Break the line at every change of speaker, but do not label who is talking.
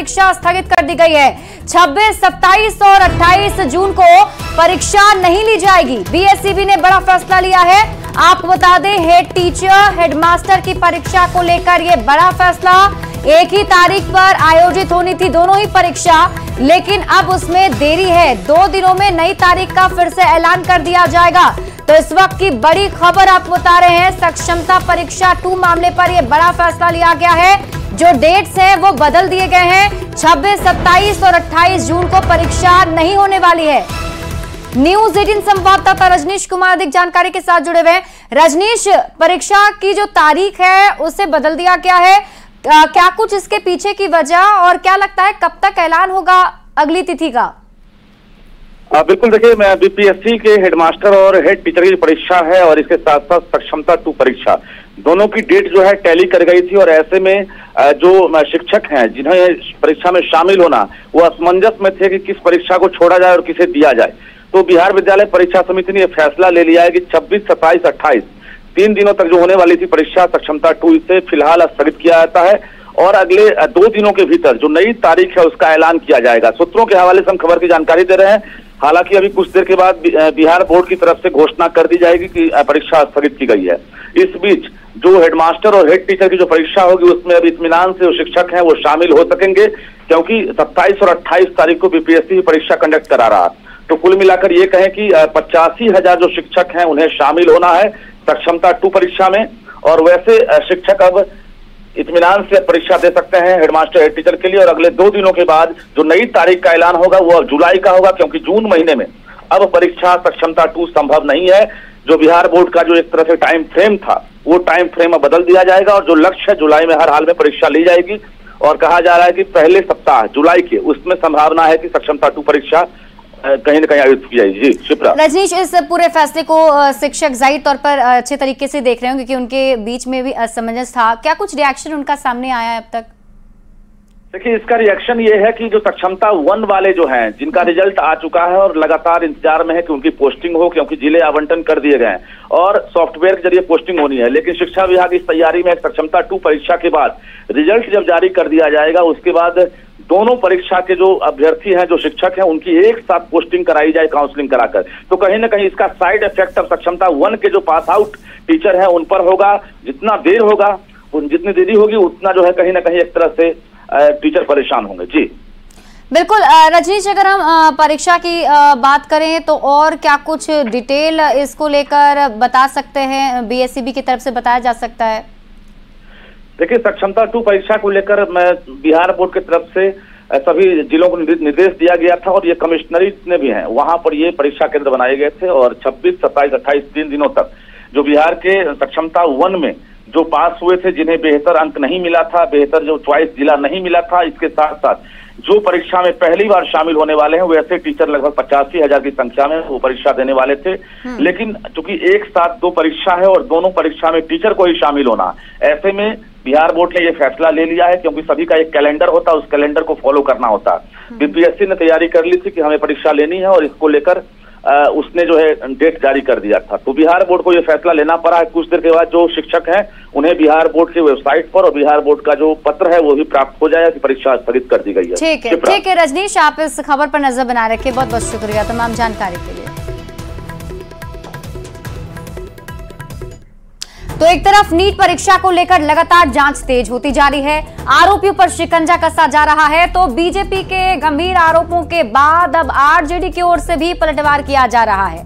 परीक्षा स्थगित कर दी गई है। 26, 27 और 28 जून को परीक्षा नहीं ली जाएगी। बीएसईबी ने बड़ा फैसला लिया है। आपको बता दें, हेड टीचर, हेडमास्टर की परीक्षा को लेकर यह बड़ा फैसला। एक ही तारीख पर आयोजित होनी थी दोनों ही परीक्षा, लेकिन अब उसमें देरी है। 2 दिनों में नई तारीख का फिर से ऐलान कर दिया जाएगा। तो इस वक्त की बड़ी खबर आपको बता रहे हैं, सक्षमता परीक्षा 2 मामले पर यह बड़ा फैसला लिया गया है। जो डेट्स हैं वो बदल दिए गए हैं। 26, 27 और 28 जून को परीक्षा नहीं होने वाली है। न्यूज 18 संवाददाता रजनीश कुमार अधिक जानकारी के साथ जुड़े हुए हैं। रजनीश, परीक्षा की जो तारीख है उसे बदल दिया गया है, क्या कुछ इसके पीछे की वजह, और क्या लगता है कब तक ऐलान होगा अगली तिथि का?
बिल्कुल, देखिए, मैं बीपीएससी के हेडमास्टर और हेड टीचर की परीक्षा है और इसके साथ साथ सक्षमता 2 परीक्षा, दोनों की डेट जो है टैली कर गई थी। और ऐसे में जो शिक्षक हैं जिन्हें परीक्षा में शामिल होना, वो असमंजस में थे कि किस परीक्षा को छोड़ा जाए और किसे दिया जाए। तो बिहार विद्यालय परीक्षा समिति ने यह फैसला ले लिया है कि 26, 27, 28 3 दिनों तक जो होने वाली थी परीक्षा सक्षमता 2, इसे फिलहाल स्थगित किया जाता है और अगले 2 दिनों के भीतर जो नई तारीख है उसका ऐलान किया जाएगा। सूत्रों के हवाले से हम खबर की जानकारी दे रहे हैं। हालांकि अभी कुछ देर के बाद बिहार बोर्ड की तरफ से घोषणा कर दी जाएगी कि परीक्षा स्थगित की गई है। इस बीच जो हेडमास्टर और हेड टीचर की जो परीक्षा होगी उसमें अभी इत्मीनान से जो शिक्षक हैं वो शामिल हो सकेंगे, क्योंकि 27 और 28 तारीख को बीपीएससी परीक्षा कंडक्ट करा रहा। तो कुल मिलाकर ये कहें कि 85,000 जो शिक्षक हैं उन्हें शामिल होना है सक्षमता 2 परीक्षा में। और वैसे शिक्षक अब इत्मीनान से परीक्षा दे सकते हैं हेडमास्टर हेड टीचर के लिए। और अगले 2 दिनों के बाद जो नई तारीख का ऐलान होगा वो अब जुलाई का होगा, क्योंकि जून महीने में अब परीक्षा सक्षमता 2 संभव नहीं है। जो बिहार बोर्ड का जो एक तरह से टाइम फ्रेम था वो टाइम फ्रेम अब बदल दिया जाएगा और जो लक्ष्य है जुलाई में हर हाल में परीक्षा ली जाएगी। और कहा जा रहा है कि पहले सप्ताह जुलाई के उसमें संभावना है कि सक्षमता 2 परीक्षा कहीं न कहीं आयोजित की जाएगी। जी शिप्रा।
रजनीश, इस पूरे फैसले को शिक्षक जाहिर तौर पर अच्छे तरीके से देख रहे होंगे क्योंकि उनके बीच में भी असमंजस था। क्या कुछ रिएक्शन उनका सामने आया है अब तक?
देखिए, इसका रिएक्शन ये है कि जो सक्षमता 1 वाले जो हैं जिनका रिजल्ट आ चुका है और लगातार इंतजार में है कि उनकी पोस्टिंग हो, क्योंकि जिले आवंटन कर दिए गए हैं और सॉफ्टवेयर के जरिए पोस्टिंग होनी है। लेकिन शिक्षा विभाग इस तैयारी में सक्षमता 2 परीक्षा के बाद रिजल्ट जब जारी कर दिया जाएगा उसके बाद दोनों परीक्षा के जो अभ्यर्थी हैं, जो शिक्षक हैं, उनकी एक साथ पोस्टिंग कराई जाए काउंसलिंग कराकर। तो कहीं ना कहीं इसका साइड इफेक्ट अब सक्षमता 1 के जो पास आउट टीचर हैं उन पर होगा। जितना देर होगा, जितनी देरी होगी उतना जो है कहीं ना कहीं एक तरह से टीचर परेशान होंगे। जी
बिल्कुल। रजनीश, अगर हम परीक्षा की बात करें तो और क्या कुछ डिटेल इसको लेकर बता सकते हैं, बीएसईबी की तरफ से बताया जा सकता है?
देखिए, सक्षमता 2 परीक्षा को लेकर मैं बिहार बोर्ड की तरफ से सभी जिलों को निर्देश दिया गया था और ये कमिश्नरेट ने भी हैं, वहां पर ये परीक्षा केंद्र बनाए गए थे। और 26, 27, 28 3 दिनों तक जो बिहार के सक्षमता 1 में जो पास हुए थे, जिन्हें बेहतर अंक नहीं मिला था, बेहतर जो चॉइस जिला नहीं मिला था, इसके साथ साथ जो परीक्षा में पहली बार शामिल होने वाले हैं वैसे टीचर लगभग 85,000 की संख्या में वो परीक्षा देने वाले थे। लेकिन चूंकि एक साथ 2 परीक्षा है और दोनों परीक्षा में टीचर को ही शामिल होना, ऐसे में बिहार बोर्ड ने ये फैसला ले लिया है, क्योंकि सभी का एक कैलेंडर होता है, उस कैलेंडर को फॉलो करना होता है। बीपीएससी ने तैयारी कर ली थी कि हमें परीक्षा लेनी है और इसको लेकर उसने जो है डेट जारी कर दिया था। तो बिहार बोर्ड को ये फैसला लेना पड़ा है। कुछ देर के बाद जो शिक्षक हैं उन्हें बिहार बोर्ड की वेबसाइट पर और बिहार बोर्ड का जो पत्र है वो भी प्राप्त हो जाएगा कि परीक्षा स्थगित कर दी गई है।
ठीक है रजनीश, आप इस खबर पर नजर बना रखे, बहुत बहुत शुक्रिया तमाम जानकारी के लिए। तो एक तरफ नीट परीक्षा को लेकर लगातार जांच तेज होती जा रही है, आरोपियों पर शिकंजा कसा जा रहा है, तो बीजेपी के गंभीर आरोपों के बाद अब आरजेडी की ओर से भी पलटवार किया जा रहा है।